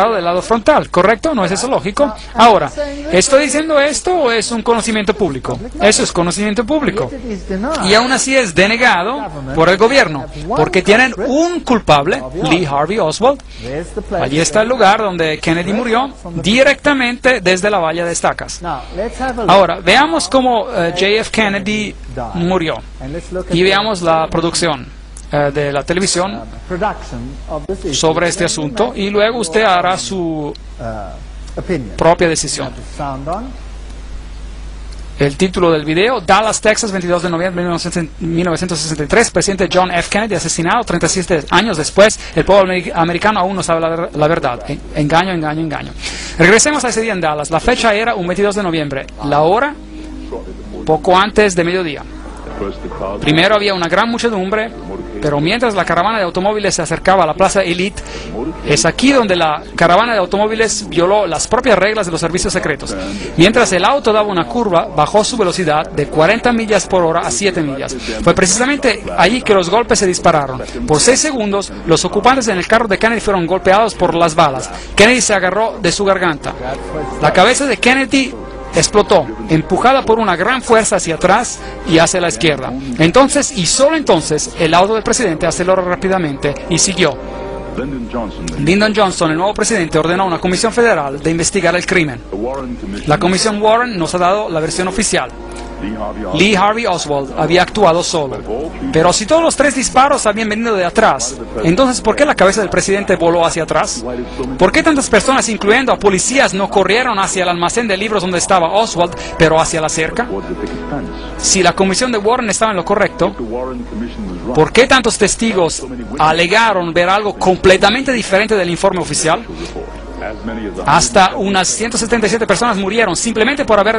del lado frontal, ¿correcto? ¿No es eso lógico? Ahora, ¿estoy diciendo esto o es un conocimiento público? Eso es conocimiento público. Y aún así es denegado por el gobierno, porque tienen un culpable, Lee Harvey Oswald. Allí está el lugar donde Kennedy murió, directamente desde la valla de estacas. Ahora, veamos cómo JF Kennedy murió y veamos la producción de la televisión sobre este asunto y luego usted hará su propia decisión. El título del video: Dallas, Texas, 22 de noviembre de 1963, presidente John F. Kennedy asesinado 37 años después. El pueblo americano aún no sabe la verdad. Engaño, engaño, engaño. Regresemos a ese día en Dallas. La fecha era un 22 de noviembre. La hora, poco antes de mediodía. Primero había una gran muchedumbre, pero mientras la caravana de automóviles se acercaba a la Plaza Elite, es aquí donde la caravana de automóviles violó las propias reglas de los servicios secretos. Mientras el auto daba una curva, bajó su velocidad de 40 millas por hora a 7 millas. Fue precisamente allí que los golpes se dispararon. Por 6 segundos, los ocupantes en el carro de Kennedy fueron golpeados por las balas. Kennedy se agarró de su garganta. La cabeza de Kennedy explotó, empujada por una gran fuerza hacia atrás y hacia la izquierda. Entonces, y solo entonces, el auto del presidente aceleró rápidamente y siguió. Lyndon Johnson, el nuevo presidente, ordenó a una comisión federal de investigar el crimen. La comisión Warren nos ha dado la versión oficial. Lee Harvey Oswald había actuado solo. Pero si todos los 3 disparos habían venido de atrás, entonces ¿por qué la cabeza del presidente voló hacia atrás? ¿Por qué tantas personas, incluyendo a policías, no corrieron hacia el almacén de libros donde estaba Oswald, pero hacia la cerca? Si la comisión de Warren estaba en lo correcto, ¿por qué tantos testigos alegaron ver algo completamente diferente del informe oficial? Hasta unas 177 personas murieron simplemente por saber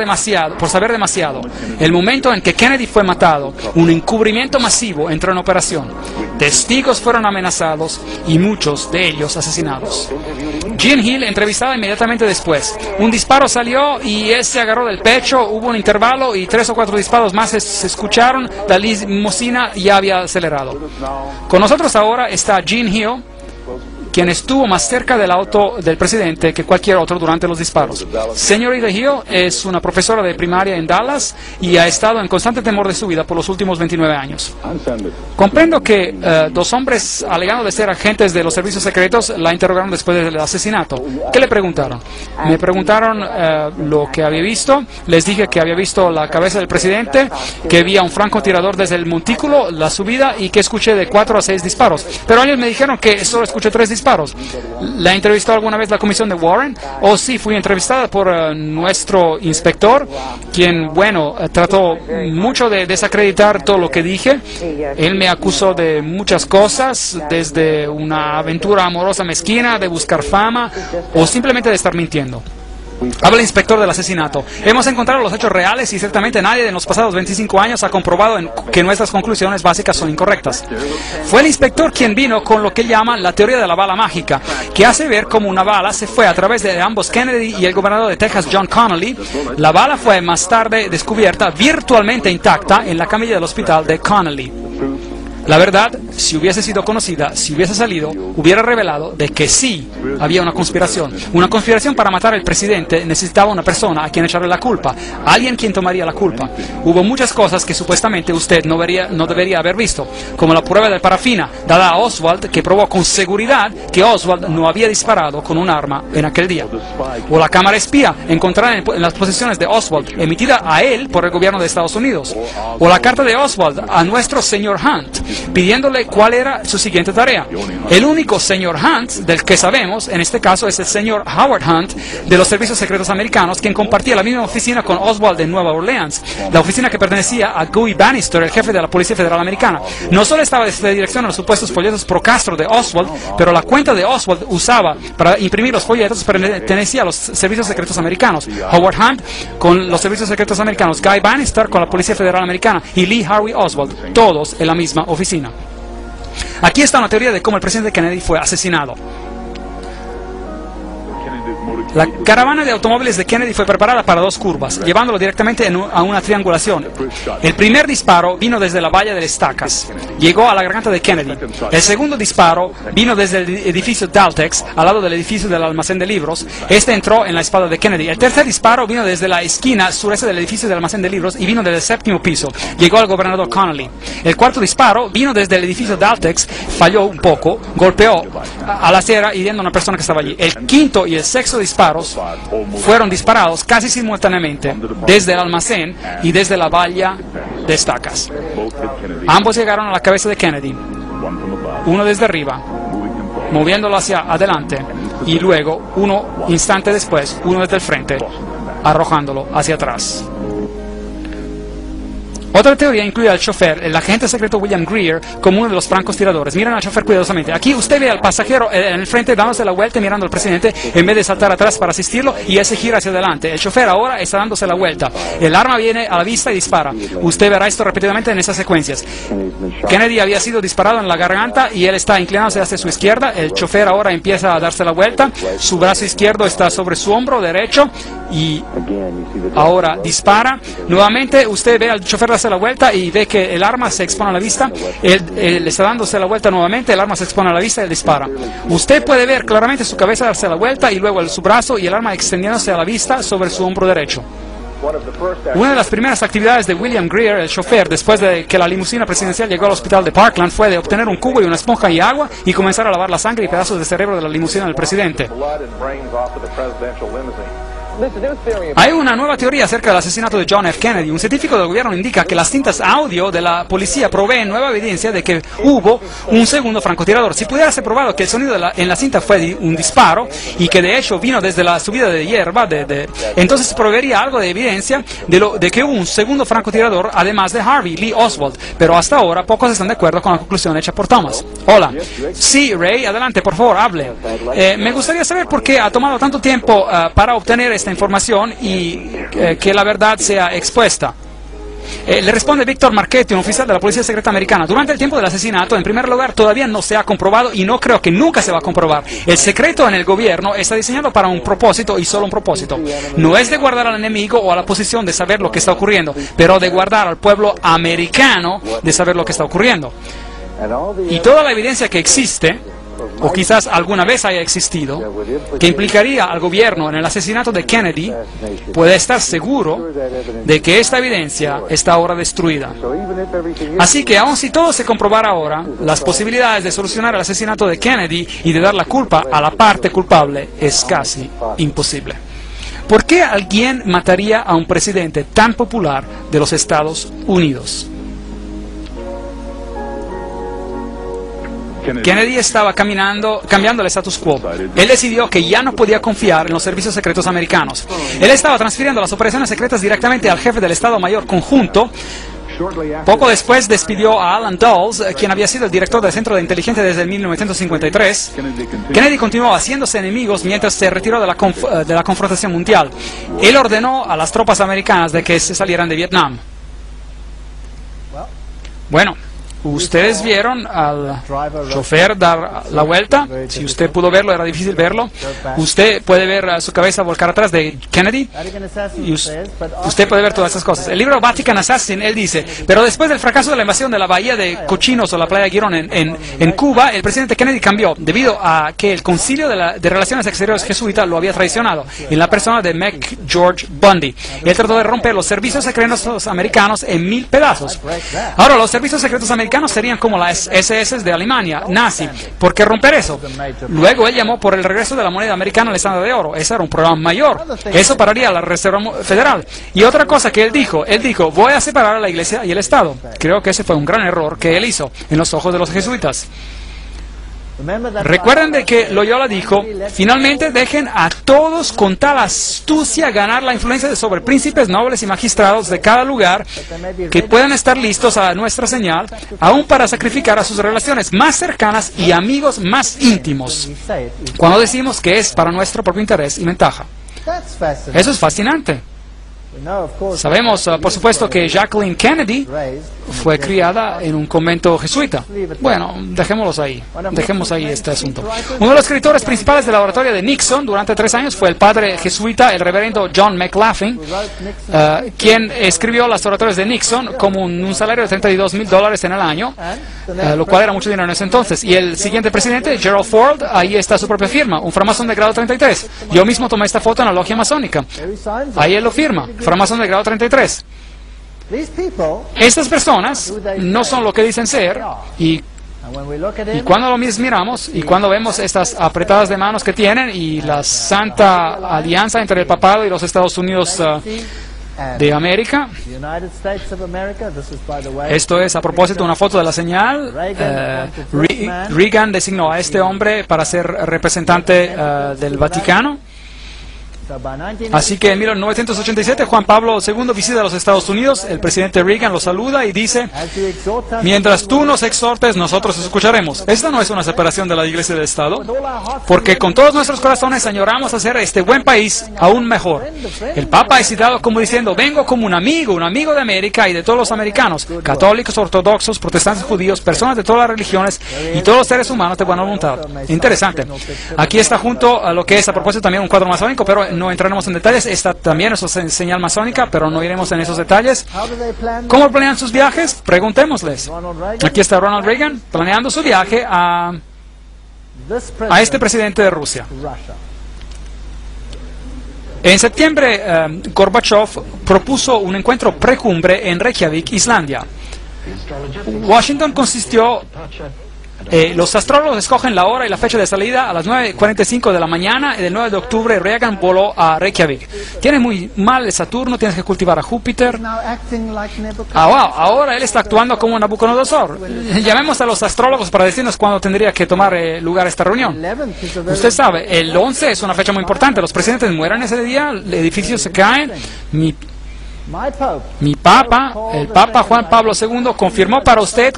demasiado. El momento en que Kennedy fue matado, un encubrimiento masivo entró en operación. Testigos fueron amenazados y muchos de ellos asesinados. Jean Hill, entrevistada inmediatamente después. Un disparo salió y él se agarró del pecho, hubo un intervalo y 3 o 4 disparos más se escucharon. La limusina ya había acelerado. Con nosotros ahora está Jean Hill, quien estuvo más cerca del auto del presidente que cualquier otro durante los disparos. Señorita Hill es una profesora de primaria en Dallas y ha estado en constante temor de su vida por los últimos 29 años. Comprendo que 2 hombres alegando de ser agentes de los servicios secretos la interrogaron después del asesinato. ¿Qué le preguntaron? Me preguntaron lo que había visto. Les dije que había visto la cabeza del presidente, que vi a un francotirador desde el montículo, la subida, y que escuché de 4 a 6 disparos. Pero ellos me dijeron que solo escuché 3 disparos. ¿La entrevistó alguna vez la comisión de Warren? Oh, sí, fui entrevistada por nuestro inspector, quien, bueno, trató mucho de desacreditar todo lo que dije. Él me acusó de muchas cosas, desde una aventura amorosa mezquina, de buscar fama, o simplemente de estar mintiendo. Habla el inspector del asesinato. Hemos encontrado los hechos reales y ciertamente nadie en los pasados 25 años ha comprobado que nuestras conclusiones básicas son incorrectas. Fue el inspector quien vino con lo que llama la teoría de la bala mágica, que hace ver cómo una bala se fue a través de ambos Kennedy y el gobernador de Texas, John Connally. La bala fue más tarde descubierta virtualmente intacta en la camilla del hospital de Connally. La verdad, si hubiese sido conocida, si hubiese salido, hubiera revelado de que sí había una conspiración. Una conspiración para matar al presidente necesitaba una persona a quien echarle la culpa, alguien quien tomaría la culpa. Hubo muchas cosas que supuestamente usted no debería haber visto, como la prueba de parafina dada a Oswald, que probó con seguridad que Oswald no había disparado con un arma en aquel día. O la cámara espía encontrada en las posesiones de Oswald, emitida a él por el gobierno de Estados Unidos. O la carta de Oswald a nuestro señor Hunt, pidiéndole cuál era su siguiente tarea. El único señor Hunt del que sabemos, en este caso, es el señor Howard Hunt, de los servicios secretos americanos, quien compartía la misma oficina con Oswald en Nueva Orleans, la oficina que pertenecía a Guy Bannister, el jefe de la Policía Federal Americana. No solo estaba de dirección a los supuestos folletos pro Castro de Oswald, pero la cuenta de Oswald usaba para imprimir los folletos pertenecía a los servicios secretos americanos. Howard Hunt con los servicios secretos americanos, Guy Bannister con la Policía Federal Americana y Lee Harvey Oswald, todos en la misma oficina. Aquí está una teoría de cómo el presidente Kennedy fue asesinado. La caravana de automóviles de Kennedy fue preparada para dos curvas, llevándolo directamente a una triangulación. El primer disparo vino desde la valla de estacas, llegó a la garganta de Kennedy. El segundo disparo vino desde el edificio Daltex, al lado del edificio del almacén de libros. Este entró en la espalda de Kennedy. El tercer disparo vino desde la esquina sureste del edificio del almacén de libros y vino desde el séptimo piso. Llegó al gobernador Connolly. El cuarto disparo vino desde el edificio Daltex, falló un poco, golpeó a la acera hiriendo a una persona que estaba allí. El quinto y el sexto disparos fueron disparados casi simultáneamente desde el almacén y desde la valla de estacas. Ambos llegaron a la cabeza de Kennedy, uno desde arriba, moviéndolo hacia adelante, y luego, uno instante después, uno desde el frente, arrojándolo hacia atrás. Otra teoría incluye al chofer, el agente secreto William Greer, como uno de los francotiradores. Miren al chofer cuidadosamente. Aquí usted ve al pasajero en el frente dándose la vuelta y mirando al presidente en vez de saltar atrás para asistirlo, y él se gira hacia adelante. El chofer ahora está dándose la vuelta. El arma viene a la vista y dispara. Usted verá esto repetidamente en esas secuencias. Kennedy había sido disparado en la garganta y él está inclinándose hacia su izquierda. El chofer ahora empieza a darse la vuelta. Su brazo izquierdo está sobre su hombro derecho y ahora dispara. Nuevamente usted ve al chofer darse la vuelta y ve que el arma se expone a la vista. Él está dándose la vuelta nuevamente, el arma se expone a la vista y él dispara. Usted puede ver claramente su cabeza darse la vuelta y luego su brazo y el arma extendiéndose a la vista sobre su hombro derecho. Una de las primeras actividades de William Greer, el chofer, después de que la limusina presidencial llegó al hospital de Parkland, fue de obtener un cubo y una esponja y agua y comenzar a lavar la sangre y pedazos de cerebro de la limusina del presidente. Hay una nueva teoría acerca del asesinato de John F. Kennedy. Un científico del gobierno indica que las cintas audio de la policía proveen nueva evidencia de que hubo un segundo francotirador. Si pudiera ser probado que el sonido en la cinta fue un disparo y que de hecho vino desde la subida de hierba, entonces proveería algo de evidencia de que hubo un segundo francotirador además de Harvey Lee Oswald. Pero hasta ahora pocos están de acuerdo con la conclusión hecha por Thomas. Hola. Sí, Ray, adelante, por favor, hable. Me gustaría saber por qué ha tomado tanto tiempo para obtener esta información y que la verdad sea expuesta. Le responde Víctor Marchetti, un oficial de la Policía Secreta Americana. Durante el tiempo del asesinato, en primer lugar, todavía no se ha comprobado y no creo que nunca se va a comprobar. El secreto en el gobierno está diseñado para un propósito y solo un propósito. No es de guardar al enemigo o a la posición de saber lo que está ocurriendo, pero de guardar al pueblo americano de saber lo que está ocurriendo. Y toda la evidencia que existe, o quizás alguna vez haya existido, que implicaría al gobierno en el asesinato de Kennedy, puede estar seguro de que esta evidencia está ahora destruida. Así que, aun si todo se comprobara ahora, las posibilidades de solucionar el asesinato de Kennedy y de dar la culpa a la parte culpable es casi imposible. ¿Por qué alguien mataría a un presidente tan popular de los Estados Unidos? Kennedy estaba cambiando el status quo. Él decidió que ya no podía confiar en los servicios secretos americanos. Él estaba transfiriendo las operaciones secretas directamente al jefe del Estado Mayor Conjunto. Poco después despidió a Alan Dulles, quien había sido el director del Centro de Inteligencia desde 1953. Kennedy continuó haciéndose enemigos mientras se retiró de la confrontación mundial. Él ordenó a las tropas americanas de que se salieran de Vietnam. Bueno, ustedes vieron al chofer dar la vuelta. Si usted pudo verlo, era difícil verlo. Usted puede ver su cabeza volcar atrás de Kennedy. Y usted puede ver todas esas cosas. El libro Vatican Assassin, él dice: pero después del fracaso de la invasión de la bahía de Cochinos o la playa de Girón en Cuba, el presidente Kennedy cambió debido a que el concilio de Relaciones Exteriores jesuita lo había traicionado en la persona de McGeorge Bundy. Él trató de romper los servicios secretos americanos en 1000 pedazos. Ahora, los servicios secretos americanos serían como las SS de Alemania, nazi. ¿Por qué romper eso? Luego él llamó por el regreso de la moneda americana al estándar de oro. Ese era un programa mayor. Eso pararía la Reserva Federal. Y otra cosa que él dijo, voy a separar a la iglesia y el Estado. Creo que ese fue un gran error que él hizo en los ojos de los jesuitas. Recuerden de que Loyola dijo: finalmente dejen a todos con tal astucia ganar la influencia sobre príncipes, nobles y magistrados de cada lugar, que puedan estar listos a nuestra señal, aún para sacrificar a sus relaciones más cercanas y amigos más íntimos, cuando decimos que es para nuestro propio interés y ventaja. Eso es fascinante. Sabemos, por supuesto, que Jacqueline Kennedy fue criada en un convento jesuita. Bueno, dejemos ahí este asunto. Uno de los escritores principales de la oratoria de Nixon durante 3 años fue el padre jesuita, el reverendo John McLaughlin, quien escribió las oratorias de Nixon como un salario de $32,000 en el año, lo cual era mucho dinero en ese entonces. Y el siguiente presidente, Gerald Ford, ahí está su propia firma, un framasón de grado 33. Yo mismo tomé esta foto en la logia masónica. Ahí él lo firma, framasón de grado 33. Estas personas no son lo que dicen ser, y cuando lo miramos y cuando vemos estas apretadas de manos que tienen y la santa alianza entre el papado y los Estados Unidos de América, esto es a propósito una foto de la señal. Reagan designó a este hombre para ser representante del Vaticano. Así que en 1987 Juan Pablo II visita a los Estados Unidos, el presidente Reagan lo saluda y dice: mientras tú nos exhortes, nosotros escucharemos. Esta no es una separación de la Iglesia y del Estado, porque con todos nuestros corazones añoramos hacer este buen país aún mejor. El Papa es citado como diciendo: vengo como un amigo de América y de todos los americanos, católicos, ortodoxos, protestantes, judíos, personas de todas las religiones y todos los seres humanos de buena voluntad. Interesante. Aquí está junto a lo que es a propósito también un cuadro masónico, pero no entraremos en detalles. Esta también es una señal masónica, pero no iremos en esos detalles. ¿Cómo planean sus viajes? Preguntémosles. Aquí está Ronald Reagan planeando su viaje a este presidente de Rusia. En septiembre, Gorbachev propuso un encuentro precumbre en Reykjavik, Islandia. Washington consistió... los astrólogos escogen la hora y la fecha de salida a las 9:45 de la mañana y del 9 de octubre Reagan voló a Reykjavik. Tiene muy mal el Saturno, tienes que cultivar a Júpiter. Ahora él está actuando como Nabucodonosor. Llamemos a los astrólogos para decirnos cuándo tendría que tomar lugar esta reunión. Usted sabe, el 11 es una fecha muy importante. Los presidentes mueren ese día, edificios se caen. Mi Papa, el Papa Juan Pablo II, confirmó para usted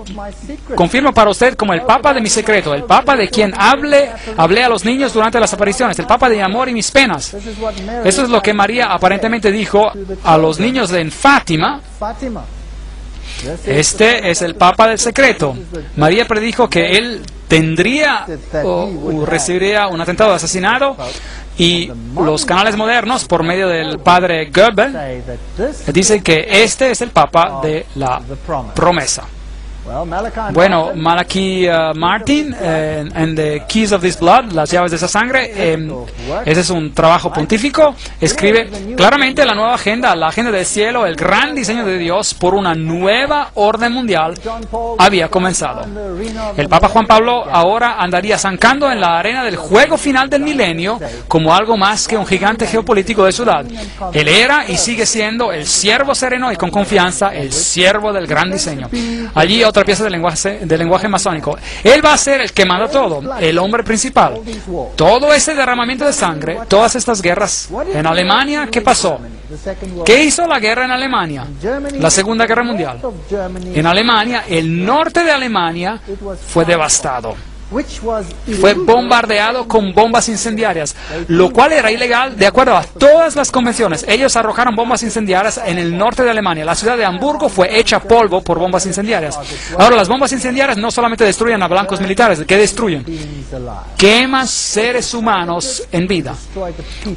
como el Papa de mi secreto, el Papa de quien hablé a los niños durante las apariciones, el Papa de mi amor y mis penas. Eso es lo que María aparentemente dijo a los niños en Fátima. Este es el Papa del secreto. María predijo que él tendría o recibiría un atentado de asesinato, y los canales modernos, por medio del padre Goebbels, dicen que este es el Papa de la promesa. Bueno, Malachi Martin, en The Keys of This Blood, las llaves de esa sangre, ese es un trabajo pontífico, escribe claramente la nueva agenda, la agenda del cielo, el gran diseño de Dios por una nueva orden mundial había comenzado. El Papa Juan Pablo ahora andaría zancando en la arena del juego final del milenio como algo más que un gigante geopolítico de ciudad. Él era y sigue siendo el siervo sereno y con confianza, el siervo del gran diseño. Allí otra pieza del lenguaje masónico. Él va a ser el que manda todo, el hombre principal. Todo ese derramamiento de sangre, todas estas guerras en Alemania, ¿qué pasó? ¿Qué hizo la guerra en Alemania? La Segunda Guerra Mundial. En Alemania, el norte de Alemania fue devastado. Fue bombardeado con bombas incendiarias, lo cual era ilegal de acuerdo a todas las convenciones. Ellos arrojaron bombas incendiarias en el norte de Alemania. La ciudad de Hamburgo fue hecha polvo por bombas incendiarias. Ahora, las bombas incendiarias no solamente destruyen a blancos militares, ¿qué destruyen? Queman seres humanos en vida.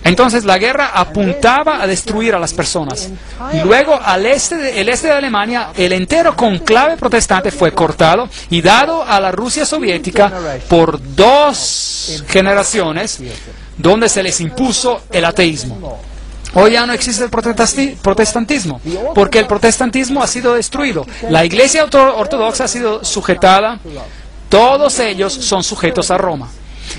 Entonces la guerra apuntaba a destruir a las personas. Y luego el este de Alemania, el entero conclave protestante fue cortado y dado a la Rusia soviética por 2 generaciones, donde se les impuso el ateísmo. Hoy ya no existe el protestantismo, porque el protestantismo ha sido destruido. La Iglesia ortodoxa ha sido sujetada, todos ellos son sujetos a Roma.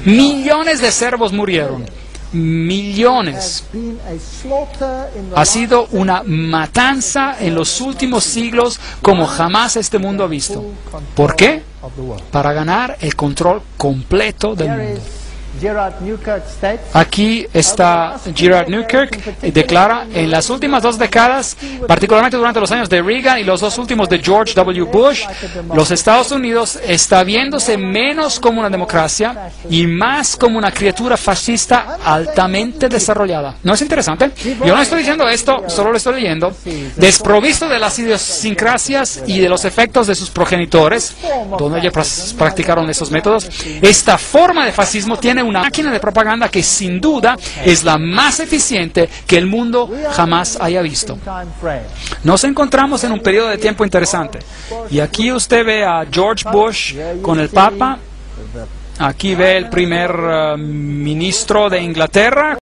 Millones de servos murieron. Millones. Ha sido una matanza en los últimos siglos como jamás este mundo ha visto. ¿Por qué? Para ganar el control completo del mundo. Gerard Newkirk states, Aquí está Gerard Newkirk, declara: en las últimas 2 décadas, particularmente durante los años de Reagan y los 2 últimos de George W. Bush, los Estados Unidos está viéndose menos como una democracia y más como una criatura fascista altamente desarrollada. ¿No es interesante? Yo no estoy diciendo esto, solo lo estoy leyendo. Desprovisto de las idiosincrasias y de los efectos de sus progenitores, donde ellos practicaron esos métodos, esta forma de fascismo tiene una máquina de propaganda que sin duda es la más eficiente que el mundo jamás haya visto. Nos encontramos en un periodo de tiempo interesante. Y aquí usted ve a George Bush con el Papa. Aquí ve el primer ministro de Inglaterra